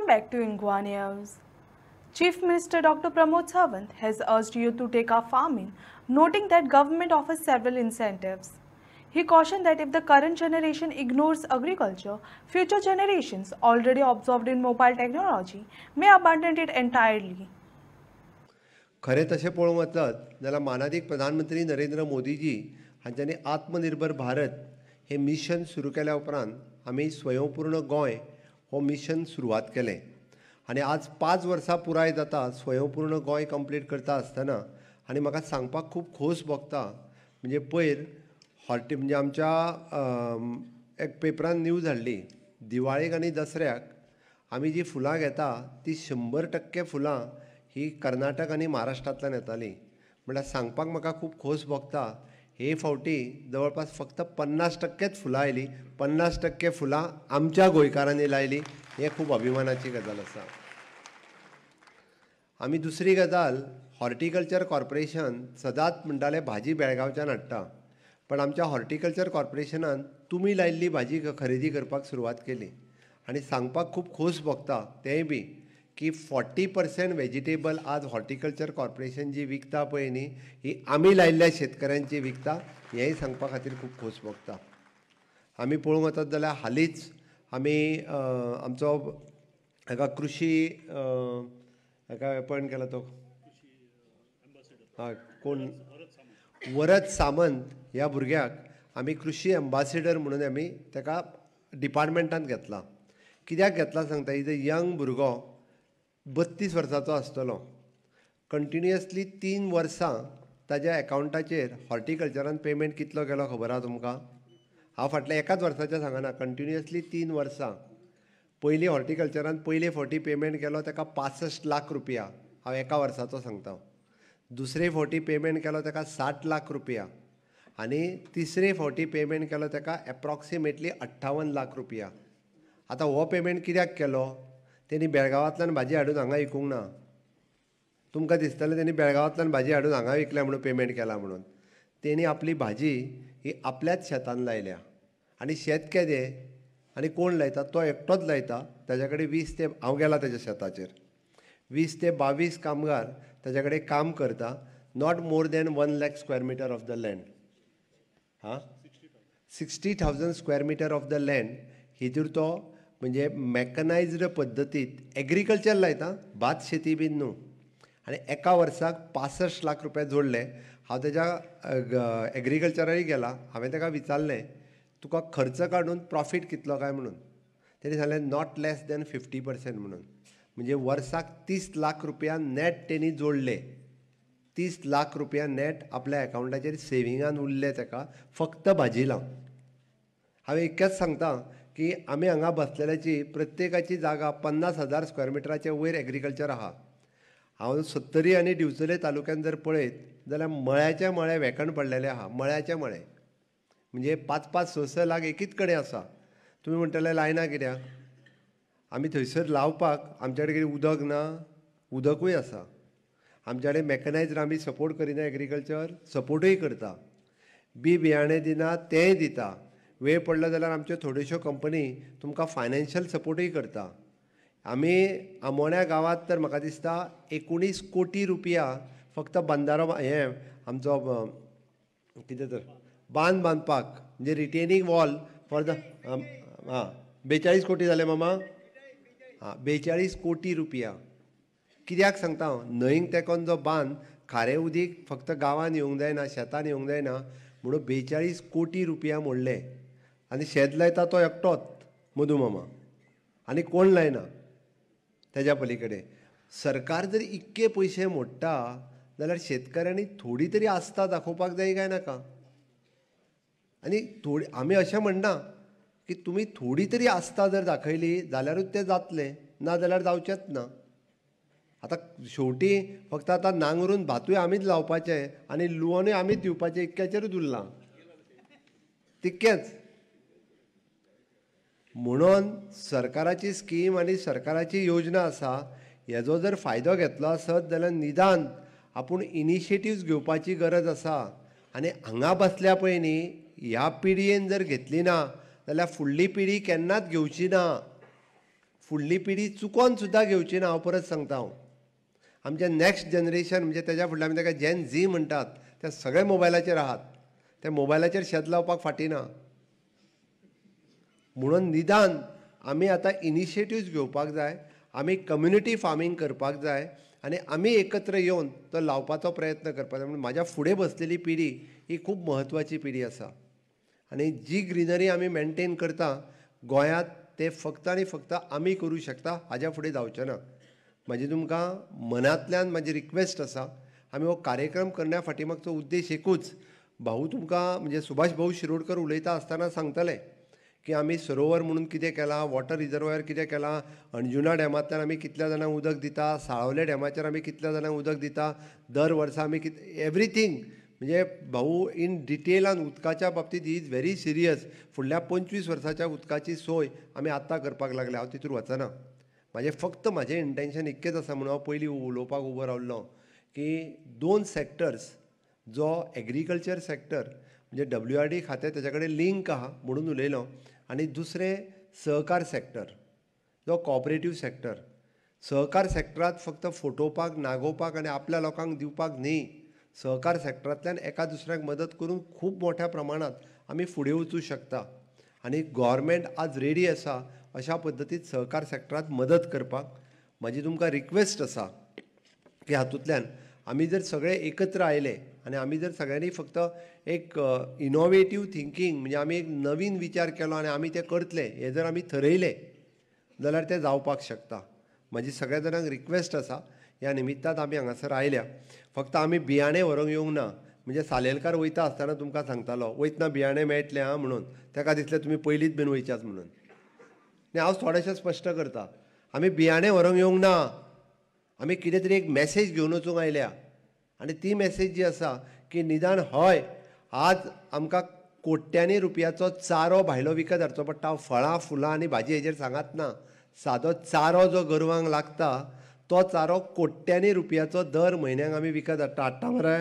back to Ingwa News. Chief Minister Dr. Pramod Sawant has urged youth to take up farming, noting that government offers several incentives. He cautioned that if the current generation ignores agriculture, future generations already absorbed in mobile technology may abandon it entirely. खरे तसे पळोवंक वचत जाल्यार मानादीक प्रधानमंत्री नरेंद्र मोदीजी हांच्यांनी आत्मनिर्भर भारत हे mission सुरू केल्या उपरांत आमी स्वयंपूर्ण गोंय हो मिशन सुरवात केलें आनी आज 5 वर्सां पुराय जाता स्वयंपूर्ण गोंय कंप्लीट करता आसतना आनी म्हाका सांगपाक खूब खोस भोगता म्हणजे पयर म्हणजे आमच्या एक पेपरान न्यूज हाडली दिवाळेक आनी दसऱ्याक आमी जी फुलां घेता ती 100% फुलां ही कर्नाटक आनी महाराष्ट्रांतल्यान येताली म्हळ्यार सांगपाक म्हाका खूब खोस भोगता हे फावटी जवळपास फक्त 50%च फुलां आयली 50% फुलां आमच्या गोंयकारांनी लायली हे खूब अभिमानाची गजाल आसा आमी दुसरी गजाल हॉर्टिकल्चर कॉर्पोरेशन सदांच म्हणटाले भाजी बेळगांवच्यान हाडटा पण आमच्या हॉर्टिकल्चर कॉर्पोरेशनान तुमी लायिल्ली भाजी खरेदी करपाक सुरवात केली आनी सांगपाक खूब खोस भोगता तेंय बी की 40% वेजिटेबल आज हॉर्टिकल्चर कॉर्पोरेशन जी विकता पळय न्ही ही आमी लायिल्ल्या शेतकऱ्यांची विकता हेंय सांगपा खातीर खूब खोस भोगता आमी पळोवंक वचत जाल्यार हालींच आमी आमचो हाका कृशी हाका अपॉयंट केला तो कोण वरद सामंत ह्या भुरग्याक आमी कृशी एम्बेसेडर म्हणून आमी ताका डिपार्टमेंटान घेतला कित्याक घेतला सांगता इज अ यंग भुरगो 32 वर्सांचो आसतलो कंटिन्युअसली 3 वर्सां ताज्या एकावंटाचेर हॉर्टिकल्चरान पेमेंट कितलो केलो खबर आहा तुमकां हांव फाटल्या एकाच वर्साचें सांगना कंटिन्युअसली 3 वर्सां पयलीं हॉर्टिकल्चरान पयले फावटी पेमेंट केलो ताका 65 लाख रुपया हांव एका वर्साचो सांगता दुसरे फावटी पेमेंट केलो ताका 60 लाख रुपया आनी तिसरे फावटी पेमेंट केलो ताका एप्रॉक्सिमेटली 58 लाख रुपया आतां हो पेमेंट कित्याक केलो तेणी बेळगांवांतल्यान भाजी हाडून हांगा विकूंक ना तुमकां दिसतलें तेणी बेळगांवांतल्यान भाजी हाडून हांगा विकल्या म्हणून पेमेंट केला म्हणून तेणी आपली भाजी ही आपल्याच शेतान लायल्या आनी शेत केदें आनी कोण लायता तो एकटोच लायता ताजे कडेन 20 ते हांव गेला ताच्या शेताचेर 20 ते 22 कामगार ताजे कडेन काम करता not more than 1 lakh square metre of the land 60,000 square metre of the land हितूर तो म्हणजे मॅकनायज्ड पद्दतीत एग्रीकल्चर लायता भात शेती बीन न्हू आनी एका वर्साक 65 लाख रुपया जोडले हांव ताच्या एग्रीकल्चराय गेला हांवें ताका विचारलें तुका खर्च काडून प्रॉफीट कितलो काय म्हणून तेणी सांगलें नॉट लेस दॅन 50% म्हणून म्हणजे वर्साक 30 लाख रुपया नॅट तेणी जोडले 30 लाख रुपया नॅट आपल्या एकावंटाचेर सेविंगान उरले ताका फक्त भाजी लावन हांवें इतकेंच सांगता की आमी हांगा बसलेल्याची प्रत्येकाची जागा 50,000 स्क्वेअर मिटराचे वयर एग्रीकल्चर आहा हांव सत्तरी आनी दिवचले तालुक्यान जर पळयत जाल्यार मळ्याचे मळे वेकण पडलेले आहा मळ्याचे मळे म्हणजे 5-5, 6 लाख एकीच कडेन आसा तुमी म्हणटले लायना कित्याक आमी थंयसर लावपाक आमचे कडेन कितें उदक ना उदकूय आसा आमचे कडेन मॅकनायज्ड आमी सपोर्ट करिना एग्रीकल्चर सपोर्टूय करता बियाणें दिना तेंय दिता वेळ पडलो जाल्यार आमच्यो थोड्योश्यो कंपनी तुमकां फायनान्शियल सपोर्टूय करता आमी आमोण्या गांवांत तर म्हाका दिसता 19 कोटी रुपया फक्त बंदारो हें आमचो कितें तर बांद बांदपाक म्हणजे रिटेनींग वॉल फॉर द 42 कोटी जाले मामा 42 कोटी रुपया कित्याक सांगता हांव न्हंयक तेकोन जो बांद खारें उदीक फक्त गांवांत येवंक जायना शेतान येवंक जायना म्हणून 42 कोटी रुपया मोडले आनी शेत लायता तो एकटोच मधू मामा आनी कोण लायना तेज्या पलीकडे सरकार जर इतके पयशे मोडटा जाल्यार शेतकऱ्यांनी थोडी तरी आस्था दाखोवपाक जाय काय नाका आनी थोडी आमी अशें म्हणना की तुमी थोडी तरी आस्था जर दाखयली जाल्यारूच तें जातलें ना जाल्यार जावचेंच ना आतां शेवटी फक्त आतां नांगरून भातूय आमीच लावपाचें आनी लुवनूय आमीच दिवपाचें इतक्याचेरूच उरलां तितकेंच म्हणून सरकाराची स्कीम आनी सरकाराची योजना आसा हेजो जर फायदो घेतलो आसत जाल्यार निदान आपूण इनिशिएटिव्स घेवपाची गरज आसा आनी हांगा बसल्या पळय न्ही ह्या पिडयेन जर घेतली ना जाल्यार फुडली पिढी केन्नाच घेवची ना फुडली पिढी चुकोन सुद्दां घेवची ना. हांव परत सांगता. आमचें नॅक्स्ट जनरेशन म्हणजे तेज्या फुडलें आमी ताका जेन झी म्हणटात ते सगळे मोबायलाचेर आहात. ते मोबायलाचेर शेत लावपाक फाटी ना. म्हणून निदान आमी आतां इनिशिएटिव्ज घेवपाक जाय. आमी कम्युनिटी फार्मींग करपाक जाय आनी आमी एकत्र येवन तो लावपाचो प्रयत्न करपाक जाय. म्हणून म्हाज्या फुडें बसलेली पिढी ही खूब म्हत्वाची पिढी आसा. आनी जी ग्रिनरी आमी मेनटेन करता गोंयांत ते फक्त आनी फक्त आमी करूं शकता. हाज्या फुडें जावचें ना. म्हाजी तुमकां मनांतल्यान म्हाजी रिक्वेस्ट आसा. आमी हो कार्यक्रम करण्या फाटीमागचो उद्देश एकूच. भाऊ तुमकां म्हणजे सुभाष भाऊ शिरोडकर उलयता आसतना सांगतले की आमी सरोवर म्हणून कितें केलां, वॉटर रिजर्वायर कितें केलां, अंजुना डॅमांतल्यान आमी कितल्या जाणांक उदक दिता, साळावले डॅमाचेर आमी कितल्या जाणांक उदक दिता, दर वर्सा आमी एवरीथींग म्हणजे भाऊ इन डिटेलान उदकाच्या बाबतींत ही इज व्हेरी सिरियस. फुडल्या 25 वर्साच्या उदकाची सोय आमी आत्तां करपाक लागल्या. हांव तितूर वचना. म्हजें इंटेंशन इतकेंच आसा म्हणून हांव पयलीं उलोवपाक उबो रावल्लो की 2 सॅक्टर्स जो एग्रीकल्चर सॅक्टर म्हणजे WRD खातें तेजे कडेन लिंक आहा म्हणून उलयलो आनी दुसरें सहकार सॅक्टर जो कॉपरेटीव सॅक्टर. सहकार सॅक्टरांत फक्त फटोवपाक, नागोवपाक आनी आपल्या लोकांक दिवपाक न्ही. सहकार सॅक्टरांतल्यान एका दुसऱ्याक मदत करून खूब मोठ्या प्रमाणांत आमी फुडें वचूं शकता. आनी गव्हर्मेंट आज रेडी आसा अशा पद्दतीन सहकार सॅक्टरांत मदत करपाक. म्हाजी तुमकां रिक्वेस्ट आसा की हातूंतल्यान आमी जर सगळे एकत्र आयले आनी आमी जर सगळ्यांनी फक्त एक इनोवेटीव थिंकींग म्हणजे आमी एक नवीन विचार केलो आनी आमी तें करतले हें जर आमी थरयलें जाल्यार तें जावपाक शकता. म्हाजी सगळ्या जाणांक रिक्वेस्ट आसा. ह्या निमित्तान आमी हांगासर आयल्या. फक्त आमी बियाणें व्हरूंक येवंक ना. म्हणजे सालेलकार वयता आसतना तुमकां सांगतालो वयतना बियाणें मेळटलें आं म्हणून. ताका दिसलें तुमी पयलींच बीन वयच्याच म्हणून. आनी हांव थोडेशें स्पश्ट करतां. आमी बियाणें व्हरूंक येवंक ना. आमी कितें तरी एक मॅसेज घेवन वचूंक आयल्या. आनी ती मॅसेज जी आसा की निदान हय आज आमकां कोट्यांनी रुपयाचो चारो भायलो विकत हाडचो पडटा. फळां, फुलां आनी भाजी हेजेर सांगात ना. सादो चारो जो गोरवांक लागता तो चारो कोट्यांनी रुपयाचो दर म्हयन्याक आमी विकत हाडटा मरे.